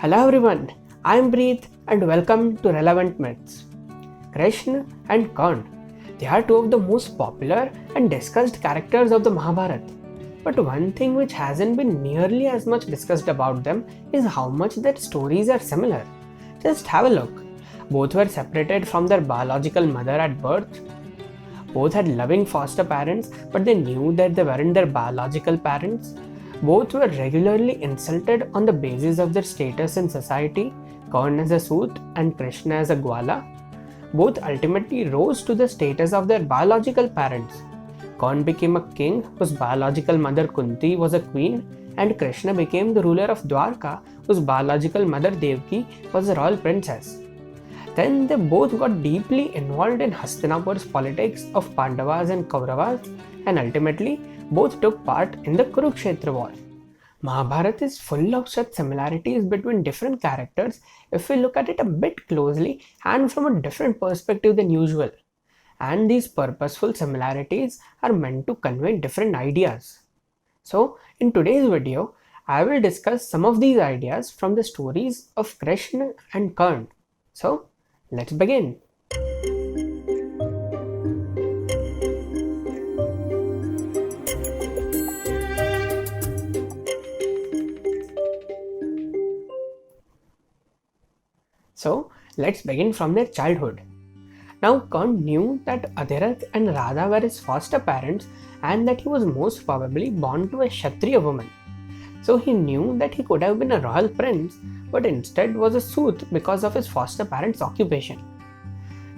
Hello everyone, I am Prit and welcome to Relevant Myths. Krishna and Karna, they are two of the most popular and discussed characters of the Mahabharata. But one thing which hasn't been nearly as much discussed about them is how much their stories are similar. Just have a look. Both were separated from their biological mother at birth. Both had loving foster parents, but they knew that they weren't their biological parents. Both were regularly insulted on the basis of their status in society, Karna as a Soot and Krishna as a Gwala. Both ultimately rose to the status of their biological parents. Karna became a king whose biological mother Kunti was a queen, and Krishna became the ruler of Dwarka whose biological mother Devaki was a royal princess. Then they both got deeply involved in Hastinapur's politics of Pandavas and Kauravas, and ultimately both took part in the Kurukshetra war. Mahabharata is full of such similarities between different characters if we look at it a bit closely and from a different perspective than usual. And these purposeful similarities are meant to convey different ideas. So, in today's video, I will discuss some of these ideas from the stories of Krishna and Karna. So, let's begin. So, let's begin from their childhood. Now, Karna knew that Adhirath and Radha were his foster parents and that he was most probably born to a Kshatriya woman. So, he knew that he could have been a royal prince, but instead was a Soot because of his foster parents' occupation.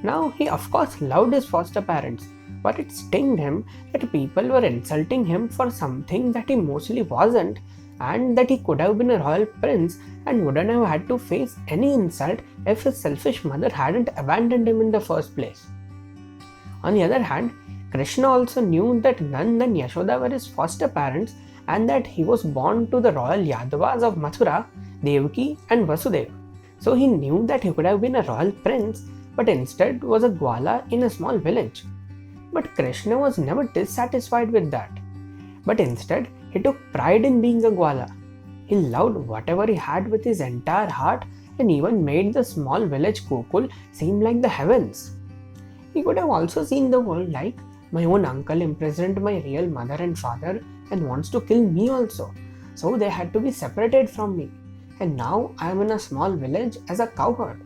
Now, he of course loved his foster parents, but it stinged him that people were insulting him for something that he mostly wasn't, and that he could have been a royal prince and wouldn't have had to face any insult if his selfish mother hadn't abandoned him in the first place. On the other hand, Krishna also knew that none than Yashoda were his foster parents and that he was born to the royal Yadavas of Mathura, Devaki and Vasudeva. So he knew that he could have been a royal prince, but instead was a Gwala in a small village. But Krishna was never dissatisfied with that. But instead, he took pride in being a Gwala. He loved whatever he had with his entire heart and even made the small village Gokul seem like the heavens. He could have also seen the world like, my own uncle imprisoned my real mother and father and wants to kill me also, so they had to be separated from me. And now I am in a small village as a cowherd.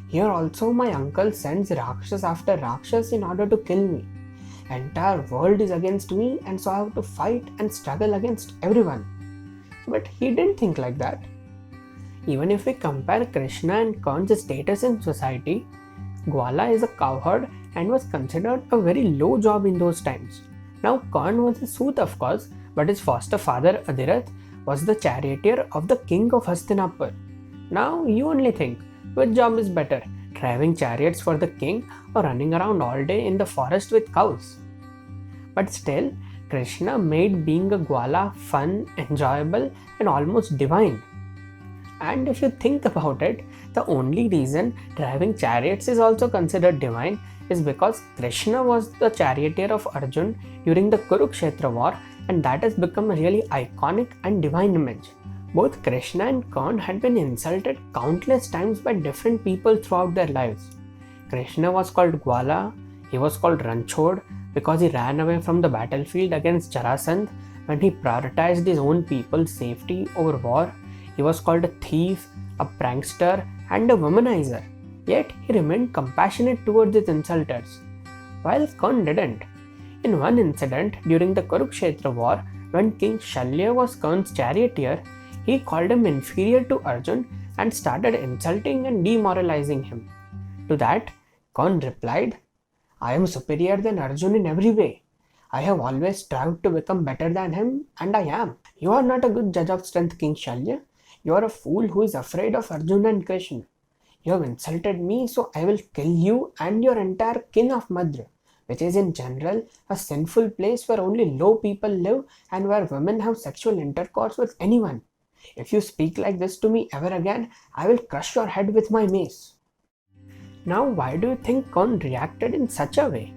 Here also my uncle sends Rakshas after Rakshas in order to kill me. Entire world is against me and so I have to fight and struggle against everyone. But he didn't think like that. Even if we compare Krishna and Karna's status in society, Gwala is a cowherd and was considered a very low job in those times. Now Karna was a Soot of course, but his foster father Adhirath was the charioteer of the king of Hastinapur. Now you only think, which job is better, driving chariots for the king or running around all day in the forest with cows? But still, Krishna made being a Gwala fun, enjoyable and almost divine. And if you think about it, the only reason driving chariots is also considered divine is because Krishna was the charioteer of Arjun during the Kurukshetra war, and that has become a really iconic and divine image. Both Krishna and Karna had been insulted countless times by different people throughout their lives. Krishna was called Gwala, he was called Ranchod because he ran away from the battlefield against Jarasandh when he prioritized his own people's safety over war. He was called a thief, a prankster and a womanizer. Yet he remained compassionate towards his insulters, while Karna didn't. In one incident during the Kurukshetra war, when King Shalya was Karna's charioteer, he called him inferior to Arjun and started insulting and demoralizing him. To that, Karna replied, I am superior than Arjun in every way. I have always strived to become better than him, and I am. You are not a good judge of strength, King Shalya. You are a fool who is afraid of Arjun and Krishna. You have insulted me, so I will kill you and your entire kin of Madra, which is in general a sinful place where only low people live and where women have sexual intercourse with anyone. If you speak like this to me ever again, I will crush your head with my mace. Now, why do you think Karna reacted in such a way?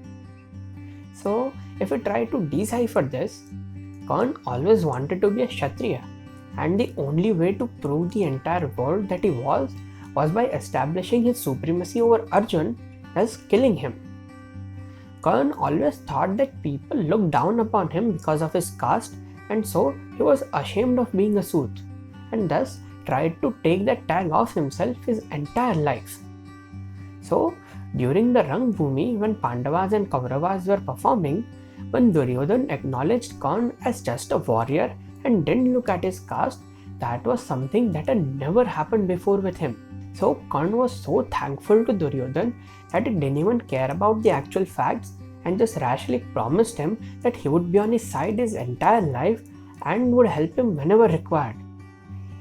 So, if we try to decipher this, Karna always wanted to be a Kshatriya. and the only way to prove the entire world that he was by establishing his supremacy over Arjun, thus killing him. Karna always thought that people looked down upon him because of his caste, and so he was ashamed of being a Sooth, and thus tried to take that tag off himself his entire life. So, during the Rangbhumi, when Pandavas and Kauravas were performing, when Duryodhan acknowledged Karna as just a warrior and didn't look at his caste, that was something that had never happened before with him. So Karna was so thankful to Duryodhan that he didn't even care about the actual facts and just rashly promised him that he would be on his side his entire life and would help him whenever required.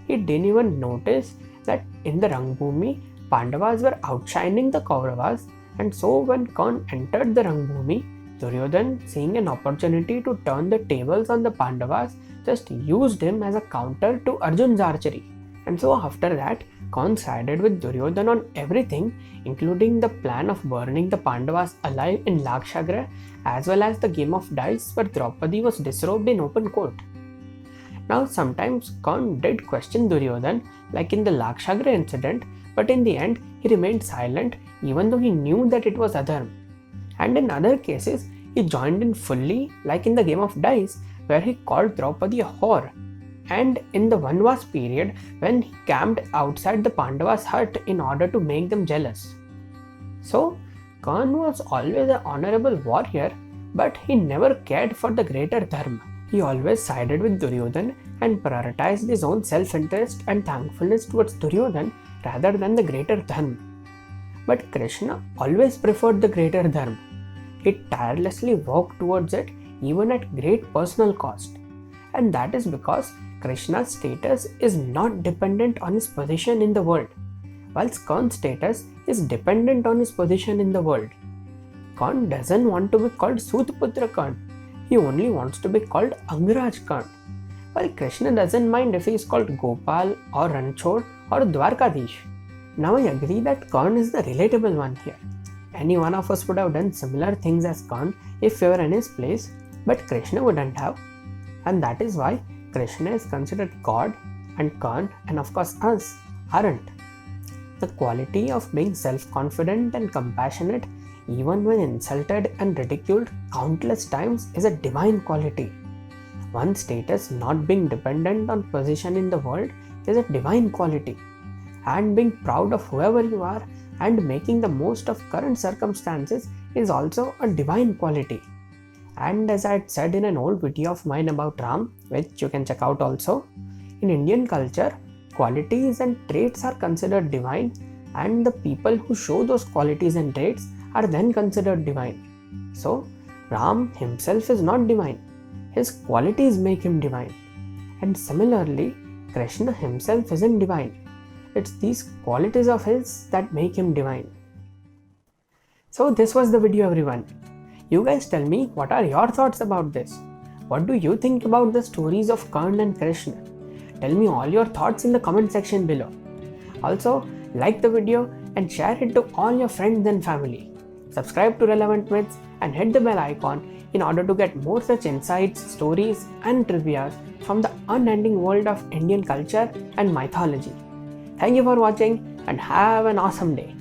He didn't even notice that in the Rangbhumi, Pandavas were outshining the Kauravas, and so when Karna entered the Rangbhumi, Duryodhan, seeing an opportunity to turn the tables on the Pandavas, just used him as a counter to Arjun's archery. And so after that, Karna sided with Duryodhan on everything, including the plan of burning the Pandavas alive in Lakshagriha, as well as the game of dice where Draupadi was disrobed in open court. Now sometimes Karna did question Duryodhan, like in the Lakshagriha incident, but in the end he remained silent even though he knew that it was adharma. And in other cases, he joined in fully, like in the game of dice, where he called Draupadi a whore, and in the Vanvas period, when he camped outside the Pandavas' hut in order to make them jealous. So, Karna was always an honorable warrior, but he never cared for the greater dharma. He always sided with Duryodhan and prioritized his own self-interest and thankfulness towards Duryodhan rather than the greater dharma. But Krishna always preferred the greater dharma. He tirelessly worked towards it even at great personal cost. And that is because Krishna's status is not dependent on his position in the world, whilst Karna's status is dependent on his position in the world. Karna doesn't want to be called Sutputra Karna. He only wants to be called Angraj Karna. While Krishna doesn't mind if he is called Gopal or Ranchod or Dwarkadish. Now I agree that Karna is the relatable one here. Any one of us would have done similar things as Karna if we were in his place, but Krishna wouldn't have. And that is why Krishna is considered God and Karna, and of course us, aren't. The quality of being self-confident and compassionate even when insulted and ridiculed countless times is a divine quality. One's status not being dependent on position in the world is a divine quality. And being proud of whoever you are and making the most of current circumstances is also a divine quality. And as I had said in an old video of mine about Ram, which you can check out also, in Indian culture, qualities and traits are considered divine, and the people who show those qualities and traits are then considered divine. So, Ram himself is not divine. His qualities make him divine. And similarly, Krishna himself isn't divine. It's these qualities of his that make him divine. So this was the video, everyone. You guys tell me, what are your thoughts about this? What do you think about the stories of Karna and Krishna? Tell me all your thoughts in the comment section below. Also, like the video and share it to all your friends and family. Subscribe to Relevant Myths and hit the bell icon in order to get more such insights, stories and trivia from the unending world of Indian culture and mythology. Thank you for watching and have an awesome day.